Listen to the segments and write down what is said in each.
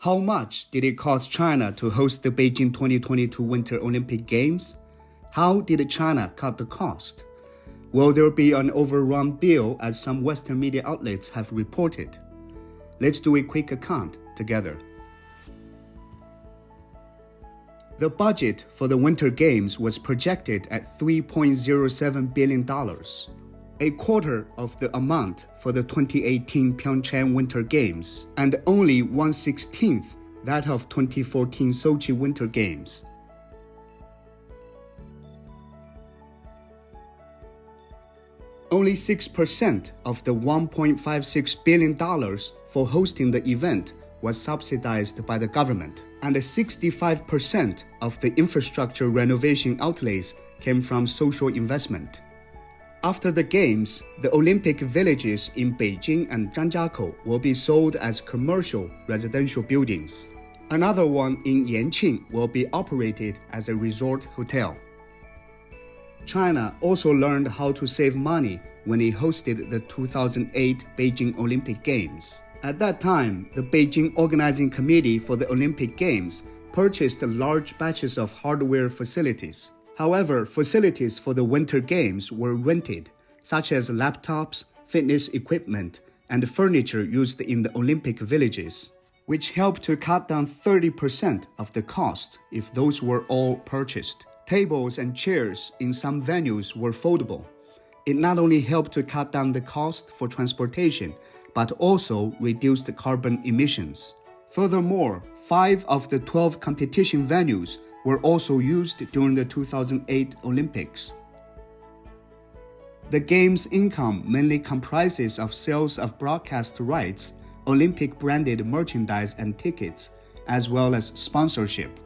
How much did it cost China to host the Beijing 2022 Winter Olympic Games? How did China cut the cost? Will there be an overrun bill as some Western media outlets have reported? Let's do a quick account together. The budget for the Winter Games was projected at $3.07 billion, a quarter of the amount for the 2018 Pyeongchang Winter Games, and only 1/16th that of 2014 Sochi Winter Games. Only 6% of the $1.56 billion for hosting the event was subsidized by the government, and 65% of the infrastructure renovation outlays came from social investment. After the Games, the Olympic villages in Beijing and Zhangjiakou will be sold as commercial residential buildings. Another one in Yanqing will be operated as a resort hotel. China also learned how to save money when it hosted the 2008 Beijing Olympic Games. At that time, the Beijing Organizing Committee for the Olympic Games purchased large batches of hardware facilities. However, facilities for the Winter Games were rented, such as laptops, fitness equipment, and furniture used in the Olympic villages, which helped to cut down 30% of the cost if those were all purchased. Tables and chairs in some venues were foldable. It not only helped to cut down the cost for transportation, but also reduced the carbon emissions. Furthermore, 5 of the 12 competition venues were also used during the 2008 Olympics. The Games' income mainly comprises of sales of broadcast rights, Olympic-branded merchandise and tickets, as well as sponsorship.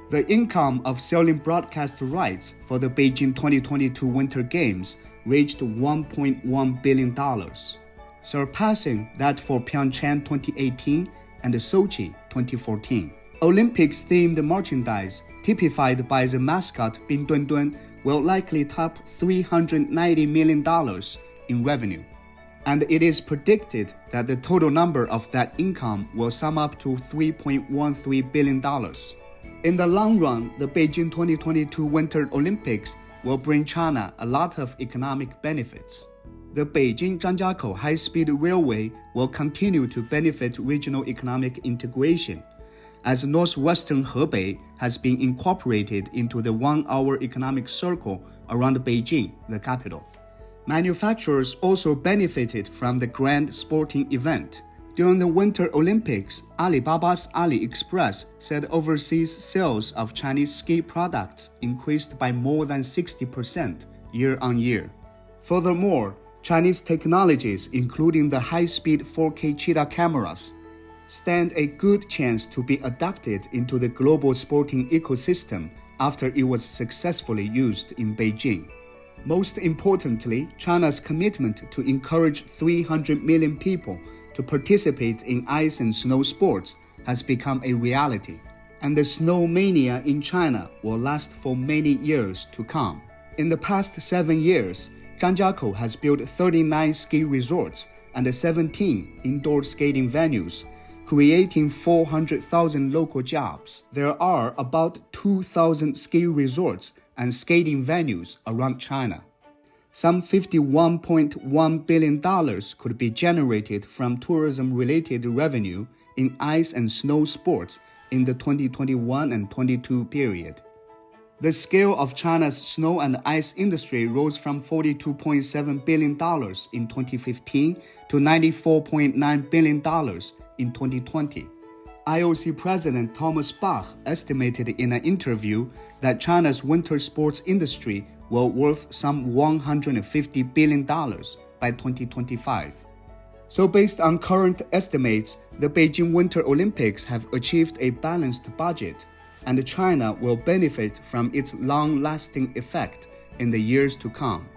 The income of selling broadcast rights for the Beijing 2022 Winter Games reached $1.1 billion, surpassing that for Pyeongchang 2018 and Sochi 2014. Olympics-themed merchandise, typified by the mascot Bin Dun Dun, will likely top $390 million in revenue, and it is predicted that the total number of that income will sum up to $3.13 billion. In the long run, the Beijing 2022 Winter Olympics will bring China a lot of economic benefits. The Beijing-Zhangjiakou high-speed railway will continue to benefit regional economic integration, as northwestern Hebei has been incorporated into the one-hour economic circle around Beijing, the capital. Manufacturers also benefited from the grand sporting event. During the Winter Olympics, Alibaba's AliExpress said overseas sales of Chinese ski products increased by more than 60% year-on-year. Furthermore, Chinese technologies, including the high-speed 4K Cheetah cameras, stand a good chance to be adapted into the global sporting ecosystem after it was successfully used in Beijing. Most importantly, China's commitment to encourage 300 million people to participate in ice and snow sports has become a reality, and the snow mania in China will last for many years to come. In the past 7 years, Zhangjiakou has built 39 ski resorts and 17 indoor skating venues, creating 400,000 local jobs. There are about 2,000 ski resorts and skating venues around China. Some $51.1 billion could be generated from tourism-related revenue in ice and snow sports in the 2021 and 22 period. The scale of China's snow and ice industry rose from $42.7 billion in 2015 to $94.9 billion in 2020. IOC President Thomas Bach estimated in an interview that China's winter sports industry will worth some $150 billion by 2025. So based on current estimates, the Beijing Winter Olympics have achieved a balanced budget, and China will benefit from its long-lasting effect in the years to come.